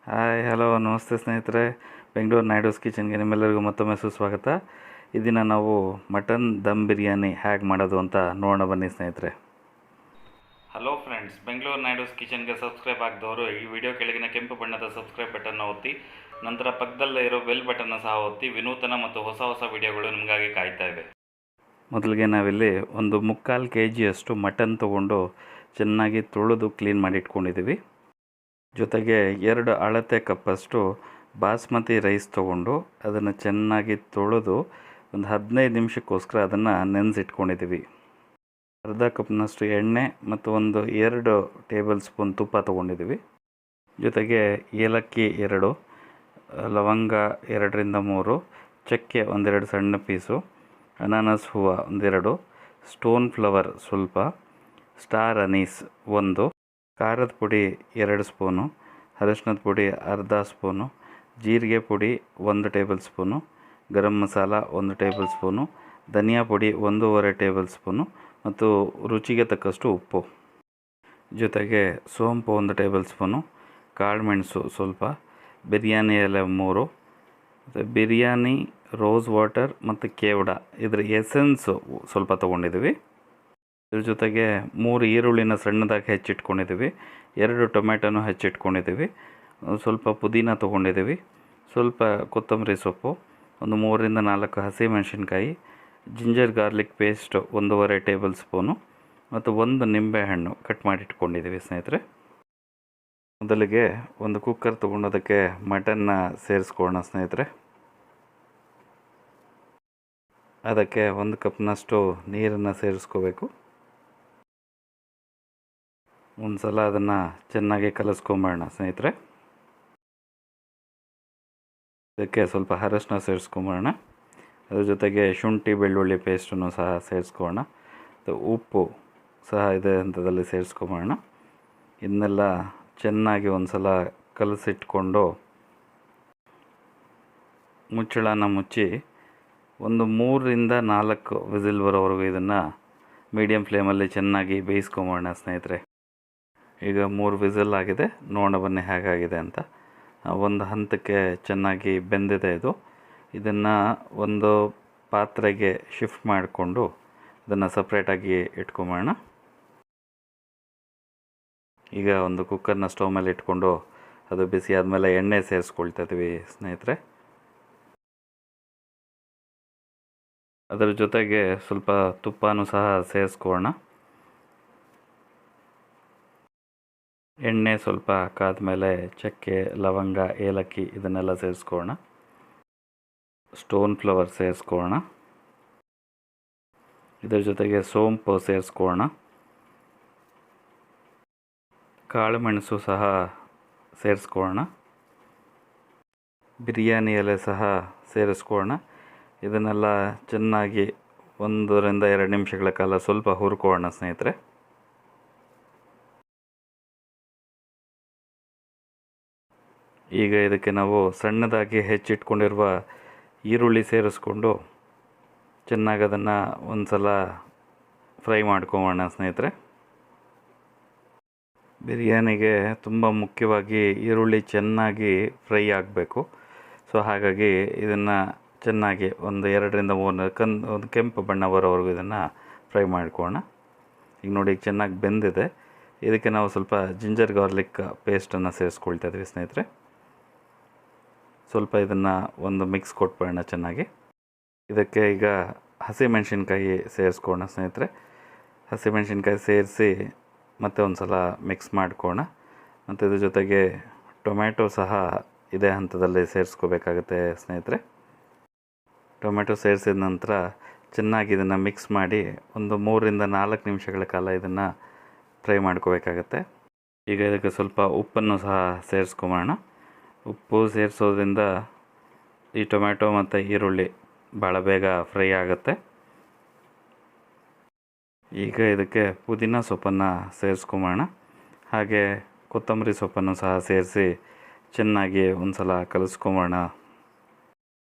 Hi hello ನಮಸ್ತೆ ಸ್ನೇಹಿತರೆ. ಬೆಂಗಳೂರು ನಾಯ್ಡೂಸ್ ಕಿಚನ್ಗೆ ನಿಮ್ಮೆಲ್ಲರಿಗೂ ಮತ್ತೊಮ್ಮೆ ಸುಸ್ವಾಗತ. ಈ ದಿನ ನಾವು ಮಟನ್ ದಮ್ ಬಿರಿಯಾನಿ ಹೇಗೆ ಮಾಡೋದು ಅಂತ ನೋಡೋಣ ಬನ್ನಿ ಸ್ನೇಹಿತರೆ. ಹಲೋ ಫ್ರೆಂಡ್ಸ್, ಬೆಂಗಳೂರು ನಾಯ್ಡೂಸ್ ಕಿಚನ್ಗೆ ಸಬ್ಸ್ಕ್ರೈಬ್ ಆಗಿದವರು ಈ ವಿಡಿಯೋ ಕೆಳಗಿನ ಕೆಂಪು ಬಣ್ಣದ ಸಬ್ಸ್ಕ್ರೈಬ್ ಬಟನ್ನ ಒತ್ತಿ, ನಂತರ ಪಕ್ಕದಲ್ಲೇ ಇರೋ ಬೆಲ್ ಬಟನ್ನ ಸಹ ಒತ್ತಿ. ವಿನೂತನ ಮತ್ತು ಹೊಸ ವಿಡಿಯೋಗಳು ನಿಮಗಾಗಿ ಕಾಯ್ತಾ ಇವೆ. ಮೊದಲಿಗೆ ನಾವಿಲ್ಲಿ ಒಂದು 3/4 kg ಮಟನ್ ತೊಗೊಂಡು ಚೆನ್ನಾಗಿ ತೊಳೆದು ಕ್ಲೀನ್ ಮಾಡಿ ಇಟ್ಕೊಂಡಿದ್ದೀವಿ. ಜೊತೆಗೆ 2 ಅಳತೆ ಕಪ್ಪಷ್ಟು ಬಾಸ್ಮತಿ ರೈಸ್ ತೊಗೊಂಡು ಅದನ್ನು ಚೆನ್ನಾಗಿ ತೊಳೆದು ಒಂದು 15 ನಿಮಿಷಕ್ಕೋಸ್ಕರ ಅದನ್ನು ನೆನೆಸಿಟ್ಕೊಂಡಿದ್ದೀವಿ. ಅರ್ಧ ಕಪ್ನಷ್ಟು ಎಣ್ಣೆ ಮತ್ತು 2 ಟೇಬಲ್ ಸ್ಪೂನ್ ತುಪ್ಪ ತೊಗೊಂಡಿದ್ದೀವಿ. ಜೊತೆಗೆ ಏಲಕ್ಕಿ 2, ಲವಂಗ 2ರಿಂದ 3, ಚಕ್ಕೆ 1-2 ಸಣ್ಣ ಪೀಸು, ಅನಾನಸ್ ಹೂವು 1-2, ಸ್ಟೋನ್ ಫ್ಲವರ್ ಸ್ವಲ್ಪ, ಸ್ಟಾರ್ ಅನೀಸ್ 1, ಖಾರದ ಪುಡಿ 2 ಸ್ಪೂನು, ಅರಿಶಿನದ ಪುಡಿ ಅರ್ಧ ಸ್ಪೂನು, ಜೀರಿಗೆ ಪುಡಿ 1 table spoon, garam masala 1 table spoon, ಧನಿಯಾ ಪುಡಿ 1.5 ಟೇಬಲ್ ಸ್ಪೂನು ಮತ್ತು ರುಚಿಗೆ ತಕ್ಕಷ್ಟು ಉಪ್ಪು. ಜೊತೆಗೆ ಸೋಂಪು 1 ಟೇಬಲ್ ಸ್ಪೂನು, ಕಾಳುಮೆಣಸು ಸ್ವಲ್ಪ, ಬಿರಿಯಾನಿ ಎಲೆ 3, ಮತ್ತು ಬಿರಿಯಾನಿ ರೋಸ್ ವಾಟರ್ ಮತ್ತು ಕೇವಡ ಇದರ ಎಸೆನ್ಸು ಸ್ವಲ್ಪ ತೊಗೊಂಡಿದ್ದೀವಿ. ಇದ್ರ ಜೊತೆಗೆ 3 ಈರುಳ್ಳಿನ ಸಣ್ಣದಾಗಿ ಹೆಚ್ಚಿಟ್ಕೊಂಡಿದ್ದೀವಿ, 2 ಟೊಮೆಟೊನೂ ಹೆಚ್ಚಿಟ್ಕೊಂಡಿದ್ದೀವಿ, ಸ್ವಲ್ಪ ಪುದೀನ ತೊಗೊಂಡಿದ್ದೀವಿ, ಸ್ವಲ್ಪ ಕೊತ್ತಂಬರಿ ಸೊಪ್ಪು, 3-4 ಹಸಿಮೆಣಸಿನ್ಕಾಯಿ, ginger garlic paste 1.5 table spoon ಮತ್ತು 1 ನಿಂಬೆಹಣ್ಣು ಕಟ್ ಮಾಡಿ ಇಟ್ಕೊಂಡಿದ್ದೀವಿ ಸ್ನೇಹಿತರೆ. ಮೊದಲಿಗೆ ಒಂದು ಕುಕ್ಕರ್ ತೊಗೊಂಡೋದಕ್ಕೆ ಮಟನ್ನ ಸೇರಿಸ್ಕೊಳ್ಳೋಣ ಸ್ನೇಹಿತರೆ. ಅದಕ್ಕೆ 1 ಕಪ್ನಷ್ಟು ನೀರನ್ನು ಸೇರಿಸ್ಕೋಬೇಕು. ಒಂದು ಸಲ ಅದನ್ನು ಚೆನ್ನಾಗಿ ಕಲಿಸ್ಕೊಂಬೇಡ ಸ್ನೇಹಿತರೆ. ಇದಕ್ಕೆ ಸ್ವಲ್ಪ ಅರಶಿನ ಸೇರಿಸ್ಕೊಂಬೇಡ. ಅದ್ರ ಜೊತೆಗೆ ಶುಂಠಿ ಬೆಳ್ಳುಳ್ಳಿ ಪೇಸ್ಟನ್ನು ಸಹ ಸೇರಿಸ್ಕೊಳ್ಳೋಣ. ಉಪ್ಪು ಸಹ ಇದೇ ಹಂತದಲ್ಲಿ ಸೇರಿಸ್ಕೊಂಬೇಡ. ಇದನ್ನೆಲ್ಲ ಚೆನ್ನಾಗಿ ಒಂದು ಸಲ ಕಲಸಿಟ್ಕೊಂಡು ಮುಚ್ಚಳನ ಮುಚ್ಚಿ 3-4 ವಿಸಿಲ್ ಬರೋವರೆಗೂ ಇದನ್ನು ಮೀಡಿಯಮ್ ಫ್ಲೇಮಲ್ಲಿ ಚೆನ್ನಾಗಿ ಬೇಯಿಸ್ಕೊಂಬೋಣ ಸ್ನೇಹಿತರೆ. ಈಗ 3 ವಿಸಿಲ್ ಆಗಿದೆ, ನೋಡೋಣ ಬನ್ನಿ ಹೇಗಾಗಿದೆ ಅಂತ. ಒಂದು ಹಂತಕ್ಕೆ ಚೆನ್ನಾಗಿ ಬೆಂದಿದೆ ಇದು. ಇದನ್ನು ಒಂದು ಪಾತ್ರೆಗೆ ಶಿಫ್ಟ್ ಮಾಡಿಕೊಂಡು ಇದನ್ನು ಸಪ್ರೇಟಾಗಿ ಇಟ್ಕೊಂಬೋಣ. ಈಗ ಒಂದು ಕುಕ್ಕರ್ನ ಸ್ಟವ್ ಮೇಲೆ ಇಟ್ಕೊಂಡು ಅದು ಬಿಸಿ ಆದಮೇಲೆ ಎಣ್ಣೆ ಸೇರಿಸ್ಕೊಳ್ತಾ ಇದ್ದೀವಿ ಸ್ನೇಹಿತರೆ. ಅದರ ಜೊತೆಗೆ ಸ್ವಲ್ಪ ತುಪ್ಪನೂ ಸಹ ಸೇರಿಸ್ಕೊಳ್ಳೋಣ. ಎಣ್ಣೆ ಸ್ವಲ್ಪ ಕಾದ ಮೇಲೆ ಚಕ್ಕೆ, ಲವಂಗ, ಏಲಕ್ಕಿ ಇದನ್ನೆಲ್ಲ ಸೇರಿಸ್ಕೊಳ್ಳೋಣ. Stone flower ಸೇರಿಸ್ಕೊಳ್ಳೋಣ. ಇದರ ಜೊತೆಗೆ ಸೋಂಪು ಸೇರಿಸ್ಕೊಳ್ಳೋಣ. ಕಾಳುಮೆಣಸು ಸಹ ಸೇರಿಸ್ಕೊಳ್ಳೋಣ. ಬಿರಿಯಾನಿ ಎಲೆ ಸಹ ಸೇರಿಸ್ಕೊಳ್ಳೋಣ. ಇದನ್ನೆಲ್ಲ ಚೆನ್ನಾಗಿ 1-2 ನಿಮಿಷಗಳ ಕಾಲ ಸ್ವಲ್ಪ ಹುರ್ಕೊಳ್ಳೋಣ ಸ್ನೇಹಿತರೆ. ಈಗ ಇದಕ್ಕೆ ನಾವು ಸಣ್ಣದಾಗಿ ಹೆಚ್ಚಿಟ್ಕೊಂಡಿರುವ ಈರುಳ್ಳಿ ಸೇರಿಸ್ಕೊಂಡು ಚೆನ್ನಾಗಿ ಅದನ್ನು ಒಂದು ಸಲ ಫ್ರೈ ಮಾಡ್ಕೊಳ್ಳೋಣ ಸ್ನೇಹಿತರೆ. ಬಿರಿಯಾನಿಗೆ ತುಂಬ ಮುಖ್ಯವಾಗಿ ಈರುಳ್ಳಿ ಚೆನ್ನಾಗಿ ಫ್ರೈ ಆಗಬೇಕು. ಸೊ ಹಾಗಾಗಿ ಇದನ್ನು ಚೆನ್ನಾಗಿ 2-3 ಒಂದು ಕೆಂಪು ಬಣ್ಣ ಬರೋವರೆಗೂ ಇದನ್ನು ಫ್ರೈ ಮಾಡ್ಕೊಳ್ಳೋಣ. ಈಗ ನೋಡಿ, ಈಗ ಚೆನ್ನಾಗಿ ಬೆಂದಿದೆ. ಇದಕ್ಕೆ ನಾವು ಸ್ವಲ್ಪ ಜಿಂಜರ್ ಗಾರ್ಲಿಕ್ ಪೇಸ್ಟನ್ನು ಸೇರಿಸ್ಕೊಳ್ತಾ ಇದ್ವಿ ಸ್ನೇಹಿತರೆ. ಸ್ವಲ್ಪ ಇದನ್ನು ಒಂದು ಮಿಕ್ಸ್ ಕೊಟ್ಬಿಡೋಣ ಚೆನ್ನಾಗಿ. ಇದಕ್ಕೆ ಈಗ ಹಸಿಮೆಣಸಿನ್ಕಾಯಿ ಸೇರಿಸ್ಕೊಳ್ಳೋಣ ಸ್ನೇಹಿತರೆ. ಹಸಿಮೆಣಸಿನ್ಕಾಯಿ ಸೇರಿಸಿ ಮತ್ತೆ ಒಂದು ಸಲ ಮಿಕ್ಸ್ ಮಾಡ್ಕೊಳ್ಳೋಣ. ಮತ್ತು ಇದ್ರ ಜೊತೆಗೆ ಟೊಮ್ಯಾಟೊ ಸಹ ಇದೇ ಹಂತದಲ್ಲಿ ಸೇರಿಸ್ಕೋಬೇಕಾಗುತ್ತೆ ಸ್ನೇಹಿತರೆ. ಟೊಮೆಟೊ ಸೇರಿಸಿದ ನಂತರ ಚೆನ್ನಾಗಿ ಇದನ್ನು ಮಿಕ್ಸ್ ಮಾಡಿ 3-4 ನಿಮಿಷಗಳ ಕಾಲ ಇದನ್ನು ಫ್ರೈ ಮಾಡ್ಕೋಬೇಕಾಗತ್ತೆ. ಈಗ ಇದಕ್ಕೆ ಸ್ವಲ್ಪ ಉಪ್ಪನ್ನು ಸಹ ಸೇರಿಸ್ಕೊಂಬೋಣ. ಉಪ್ಪು ಸೇರಿಸೋದ್ರಿಂದ ಈ ಟೊಮ್ಯಾಟೊ ಮತ್ತು ಈರುಳ್ಳಿ ಭಾಳ ಬೇಗ ಫ್ರೈ ಆಗುತ್ತೆ. ಈಗ ಇದಕ್ಕೆ ಪುದೀನ ಸೊಪ್ಪನ್ನು ಸೇರಿಸ್ಕೊಂಬೋಣ. ಹಾಗೆ ಕೊತ್ತಂಬರಿ ಸೊಪ್ಪನ್ನು ಸಹ ಸೇರಿಸಿ ಚೆನ್ನಾಗಿ ಒಂದು ಸಲ ಕಲಿಸ್ಕೊಂಬೋಣ.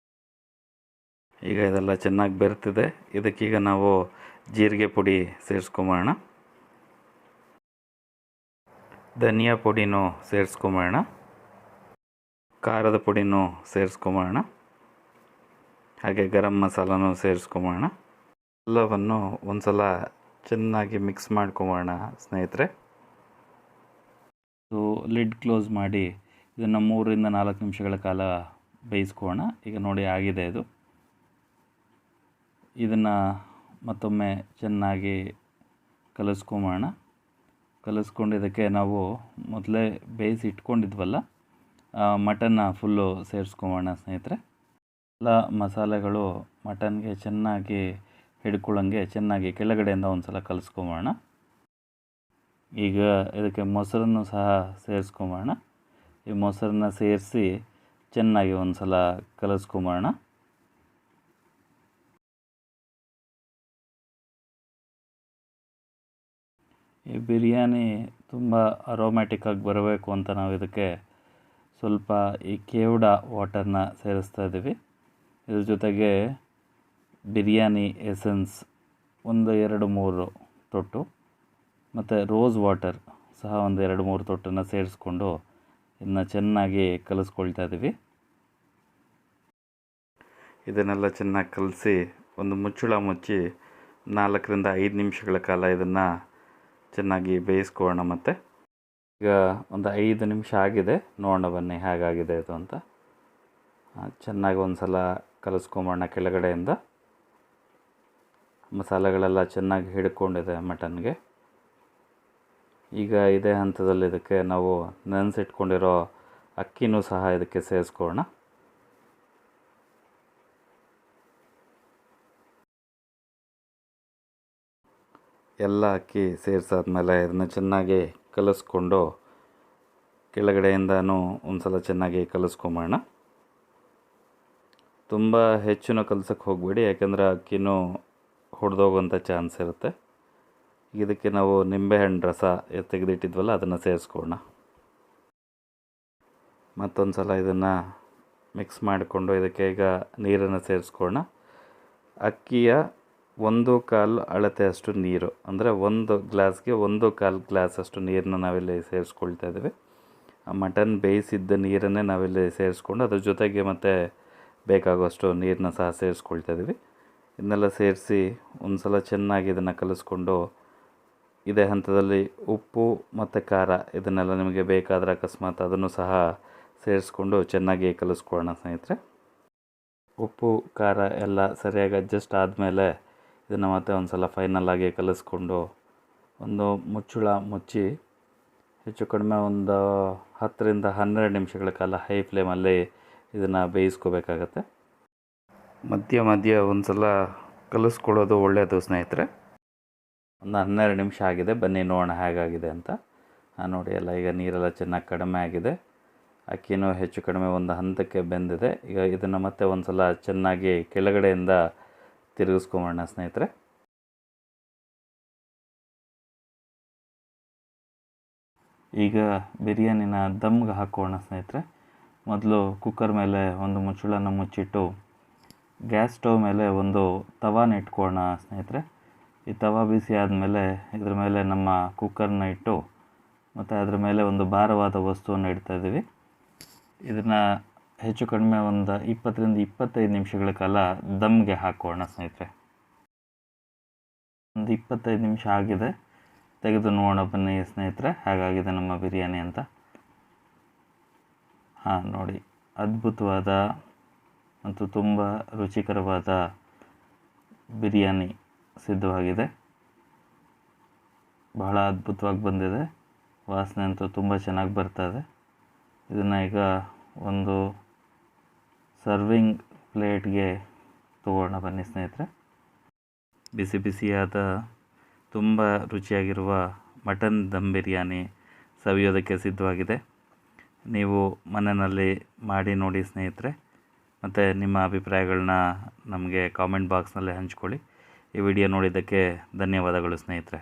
ಈಗ ಇದೆಲ್ಲ ಚೆನ್ನಾಗಿ ಬೆರೆತಿದೆ. ಇದಕ್ಕೀಗ ನಾವು ಜೀರಿಗೆ ಪುಡಿ ಸೇರಿಸ್ಕೊಂಬೋಣ. ಧನಿಯಾ ಪುಡಿನೂ ಸೇರಿಸ್ಕೊಂಬೋಣ, ಖಾರದ ಪುಡಿನೂ ಸೇರಿಸ್ಕೊಂಬೋಣ, ಹಾಗೆ ಗರಂ ಮಸಾಲನೂ ಸೇರಿಸ್ಕೊಂಬೋಣ. ಎಲ್ಲವನ್ನು ಒಂದು ಸಲ ಚೆನ್ನಾಗಿ ಮಿಕ್ಸ್ ಮಾಡ್ಕೊಂಬೋಣ ಸ್ನೇಹಿತರೆ. ಲಿಡ್ ಕ್ಲೋಸ್ ಮಾಡಿ ಇದನ್ನು 3 ರಿಂದ 4 ನಿಮಿಷಗಳ ಕಾಲ ಬೇಯಿಸ್ಕೊಳ್ಳೋಣ. ಈಗ ನೋಡಿ ಆಗಿದೆ ಇದು. ಇದನ್ನು ಮತ್ತೊಮ್ಮೆ ಚೆನ್ನಾಗಿ ಕಲಿಸ್ಕೊಂಬೋಣ. ಕಲಿಸ್ಕೊಂಡು ಇದಕ್ಕೆ ನಾವು ಮೊದಲೇ ಬೇಯಿಸಿ ಇಟ್ಕೊಂಡಿದ್ವಲ್ಲ ಮಟನ್ನ ಫುಲ್ಲು ಸೇರಿಸ್ಕೊಂಬೋಣ ಸ್ನೇಹಿತರೆ. ಎಲ್ಲ ಮಸಾಲೆಗಳು ಮಟನ್ಗೆ ಚೆನ್ನಾಗಿ ಹಿಡ್ಕೊಳ್ಳೋಂಗೆ ಚೆನ್ನಾಗಿ ಕೆಳಗಡೆಯಿಂದ ಒಂದು ಸಲ ಕಲಿಸ್ಕೊಂಬೋಣ. ಈಗ ಇದಕ್ಕೆ ಮೊಸರನ್ನು ಸಹ ಸೇರಿಸ್ಕೊಂಬೋಣ. ಈ ಮೊಸರನ್ನ ಸೇರಿಸಿ ಚೆನ್ನಾಗಿ ಒಂದು ಸಲ ಕಲಿಸ್ಕೊಂಬೋಣ. ಈ ಬಿರಿಯಾನಿ ತುಂಬ ಅರೋಮ್ಯಾಟಿಕ್ಕಾಗಿ ಬರಬೇಕು ಅಂತ ನಾವು ಇದಕ್ಕೆ ಸ್ವಲ್ಪ ಈ ಕೇವಡ ವಾಟರ್ನ ಸೇರಿಸ್ತಾ ಇದ್ದೀವಿ. ಇದ್ರ ಜೊತೆಗೆ ಬಿರಿಯಾನಿ ಎಸೆನ್ಸ್ ಒಂದು 2-3 ತೊಟ್ಟು ಮತ್ತು ರೋಸ್ ವಾಟರ್ ಸಹ ಒಂದು 2-3 ತೊಟ್ಟನ್ನು ಸೇರಿಸ್ಕೊಂಡು ಇದನ್ನ ಚೆನ್ನಾಗಿ ಕಲಿಸ್ಕೊಳ್ತಾ ಇದ್ದೀವಿ. ಇದನ್ನೆಲ್ಲ ಚೆನ್ನಾಗಿ ಕಲಸಿ ಒಂದು ಮುಚ್ಚಳ ಮುಚ್ಚಿ 4 ರಿಂದ 5 ನಿಮಿಷಗಳ ಕಾಲ ಇದನ್ನು ಚೆನ್ನಾಗಿ ಬೇಯಿಸ್ಕೊಳ್ಳೋಣ. ಮತ್ತು ಈಗ ಒಂದು 5 ನಿಮಿಷ ಆಗಿದೆ, ನೋಡೋಣ ಬನ್ನಿ ಹೇಗಾಗಿದೆ ಇದು ಅಂತ. ಚೆನ್ನಾಗಿ ಒಂದು ಸಲ ಕಲಿಸ್ಕೊಂಬೋಣ. ಕೆಳಗಡೆಯಿಂದ ಮಸಾಲೆಗಳೆಲ್ಲ ಚೆನ್ನಾಗಿ ಹಿಡ್ಕೊಂಡಿದೆ ಮಟನ್ಗೆ. ಈಗ ಇದೇ ಹಂತದಲ್ಲಿ ಇದಕ್ಕೆ ನಾವು ನೆನೆಸಿಟ್ಕೊಂಡಿರೋ ಅಕ್ಕಿನೂ ಸಹ ಇದಕ್ಕೆ ಸೇರಿಸ್ಕೊಳ್ಳೋಣ. ಎಲ್ಲ ಅಕ್ಕಿ ಸೇರಿಸಾದ್ಮೇಲೆ ಇದನ್ನು ಚೆನ್ನಾಗಿ ಕಲಿಸ್ಕೊಂಡು ಕೆಳಗಡೆಯಿಂದನೂ ಒಂದು ಸಲ ಚೆನ್ನಾಗಿ ಕಲಿಸ್ಕೊಂಬೋಣ. ತುಂಬ ಹೆಚ್ಚು ಕಲಸಕ್ಕೆ ಹೋಗಬೇಡಿ, ಯಾಕೆಂದರೆ ಅಕ್ಕಿನೂ ಹೊಡೆದೋಗುವಂಥ ಚಾನ್ಸ್ ಇರುತ್ತೆ. ಇದಕ್ಕೆ ನಾವು ನಿಂಬೆಹಣ್ಣು ರಸ ತೆಗೆದಿಟ್ಟಿದ್ವಲ್ಲ ಅದನ್ನು ಸೇರಿಸ್ಕೊಳ್ಳೋಣ. ಮತ್ತೊಂದು ಸಲ ಇದನ್ನು ಮಿಕ್ಸ್ ಮಾಡಿಕೊಂಡು ಇದಕ್ಕೆ ಈಗ ನೀರನ್ನು ಸೇರಿಸ್ಕೊಳ್ಳೋಣ. ಅಕ್ಕಿಯ 1/4 ಅಳತೆಯಷ್ಟು ನೀರು, ಅಂದರೆ 1 ಗ್ಲಾಸ್ಗೆ 1/4 ಗ್ಲಾಸಷ್ಟು ನೀರನ್ನ ನಾವಿಲ್ಲಿ ಸೇರಿಸ್ಕೊಳ್ತಾ ಇದ್ದೀವಿ. ಆ ಮಟನ್ ಬೇಯಿಸಿದ್ದ ನೀರನ್ನೇ ನಾವಿಲ್ಲಿ ಸೇರಿಸ್ಕೊಂಡು ಅದ್ರ ಜೊತೆಗೆ ಮತ್ತು ಬೇಕಾಗುವಷ್ಟು ನೀರನ್ನ ಸಹ ಸೇರಿಸ್ಕೊಳ್ತಾ ಇದ್ದೀವಿ. ಇದನ್ನೆಲ್ಲ ಸೇರಿಸಿ ಒಂದು ಸಲ ಚೆನ್ನಾಗಿ ಇದನ್ನು ಕಲಿಸ್ಕೊಂಡು ಇದೇ ಹಂತದಲ್ಲಿ ಉಪ್ಪು ಮತ್ತು ಖಾರ ಇದನ್ನೆಲ್ಲ ನಿಮಗೆ ಬೇಕಾದರೆ ಅಕಸ್ಮಾತ್ ಅದನ್ನು ಸಹ ಸೇರಿಸ್ಕೊಂಡು ಚೆನ್ನಾಗಿ ಕಲಿಸ್ಕೊಳ್ಳೋಣ ಸ್ನೇಹಿತರೆ. ಉಪ್ಪು ಖಾರ ಎಲ್ಲ ಸರಿಯಾಗಿ ಅಡ್ಜಸ್ಟ್ ಆದಮೇಲೆ ಇದನ್ನು ಮತ್ತೆ ಒಂದು ಸಲ ಫೈನಲ್ಲಾಗಿ ಕಲಿಸ್ಕೊಂಡು ಒಂದು ಮುಚ್ಚಳ ಮುಚ್ಚಿ ಹೆಚ್ಚು ಕಡಿಮೆ ಒಂದು 10 ರಿಂದ 12 ನಿಮಿಷಗಳ ಕಾಲ ಹೈ ಫ್ಲೇಮಲ್ಲಿ ಇದನ್ನು ಬೇಯಿಸ್ಕೋಬೇಕಾಗತ್ತೆ. ಮಧ್ಯ ಮಧ್ಯ ಒಂದು ಸಲ ಕಲಿಸ್ಕೊಳ್ಳೋದು ಒಳ್ಳೆಯದು ಸ್ನೇಹಿತರೆ. ಒಂದು 12 ನಿಮಿಷ ಆಗಿದೆ, ಬನ್ನಿ ನೋಡೋಣ ಹೇಗಾಗಿದೆ ಅಂತ. ನೋಡಿ ಎಲ್ಲ ಈಗ ನೀರೆಲ್ಲ ಚೆನ್ನಾಗಿ ಕಡಿಮೆ ಆಗಿದೆ, ಅಕ್ಕಿನೂ ಹೆಚ್ಚು ಕಡಿಮೆ ಒಂದು ಹಂತಕ್ಕೆ ಬೆಂದಿದೆ. ಈಗ ಇದನ್ನು ಮತ್ತೆ ಒಂದು ಸಲ ಚೆನ್ನಾಗಿ ಕೆಳಗಡೆಯಿಂದ ತಿರುಗಿಸ್ಕೊಂಬೋಣ ಸ್ನೇಹಿತರೆ. ಈಗ ಬಿರಿಯಾನಿನ ದಮ್ಗೆ ಹಾಕೋಣ ಸ್ನೇಹಿತರೆ. ಮೊದಲು ಕುಕ್ಕರ್ ಮೇಲೆ ಒಂದು ಮುಚ್ಚಳನ ಮುಚ್ಚಿಟ್ಟು ಗ್ಯಾಸ್ ಸ್ಟವ್ ಮೇಲೆ ಒಂದು ತವಾನ ಇಟ್ಕೊಳ್ಳೋಣ ಸ್ನೇಹಿತರೆ. ಈ ತವಾ ಬಿಸಿ ಆದಮೇಲೆ ಇದ್ರ ಮೇಲೆ ನಮ್ಮ ಕುಕ್ಕರ್ನ ಇಟ್ಟು ಮತ್ತು ಅದ್ರ ಮೇಲೆ ಒಂದು ಭಾರವಾದ ವಸ್ತುವನ್ನು ಇಡ್ತಾಯಿದ್ದೀವಿ. ಇದನ್ನು ಹೆಚ್ಚು ಕಡಿಮೆ ಒಂದು 20 ರಿಂದ 25 ನಿಮಿಷಗಳ ಕಾಲ ದಮ್ಗೆ ಹಾಕೋಣ ಸ್ನೇಹಿತರೆ. ಒಂದು 25 ನಿಮಿಷ ಆಗಿದೆ, ತೆಗೆದು ನೋಡೋಣ ಬನ್ನಿ ಸ್ನೇಹಿತರೆ ಹೇಗಾಗಿದೆ ನಮ್ಮ ಬಿರಿಯಾನಿ ಅಂತ. ನೋಡಿ, ಅದ್ಭುತವಾದ ಮತ್ತು ತುಂಬ ರುಚಿಕರವಾದ ಬಿರಿಯಾನಿ ಸಿದ್ಧವಾಗಿದೆ. ಬಹಳ ಅದ್ಭುತವಾಗಿ ಬಂದಿದೆ, ವಾಸನೆ ಅಂತೂ ತುಂಬ ಚೆನ್ನಾಗಿ ಬರ್ತಾಯಿದೆ. ಇದನ್ನು ಈಗ ಒಂದು ಸರ್ವಿಂಗ್ ಪ್ಲೇಟ್ಗೆ ತಗೊಳ್ಳೋಣ ಬನ್ನಿ ಸ್ನೇಹಿತರೆ. ಬಿಸಿ ಬಿಸಿಯಾದ ತುಂಬ ರುಚಿಯಾಗಿರುವ ಮಟನ್ ದಮ್ ಬಿರಿಯಾನಿ ಸವಿಯೋದಕ್ಕೆ ಸಿದ್ಧವಾಗಿದೆ. ನೀವು ಮನೆಯಲ್ಲಿ ಮಾಡಿ ನೋಡಿ ಸ್ನೇಹಿತರೆ, ಮತ್ತು ನಿಮ್ಮ ಅಭಿಪ್ರಾಯಗಳನ್ನ ನಮಗೆ ಕಾಮೆಂಟ್ ಬಾಕ್ಸ್ನಲ್ಲಿ ಹಂಚ್ಕೊಳ್ಳಿ. ಈ ವಿಡಿಯೋ ನೋಡಿದ್ದಕ್ಕೆ ಧನ್ಯವಾದಗಳು ಸ್ನೇಹಿತರೆ.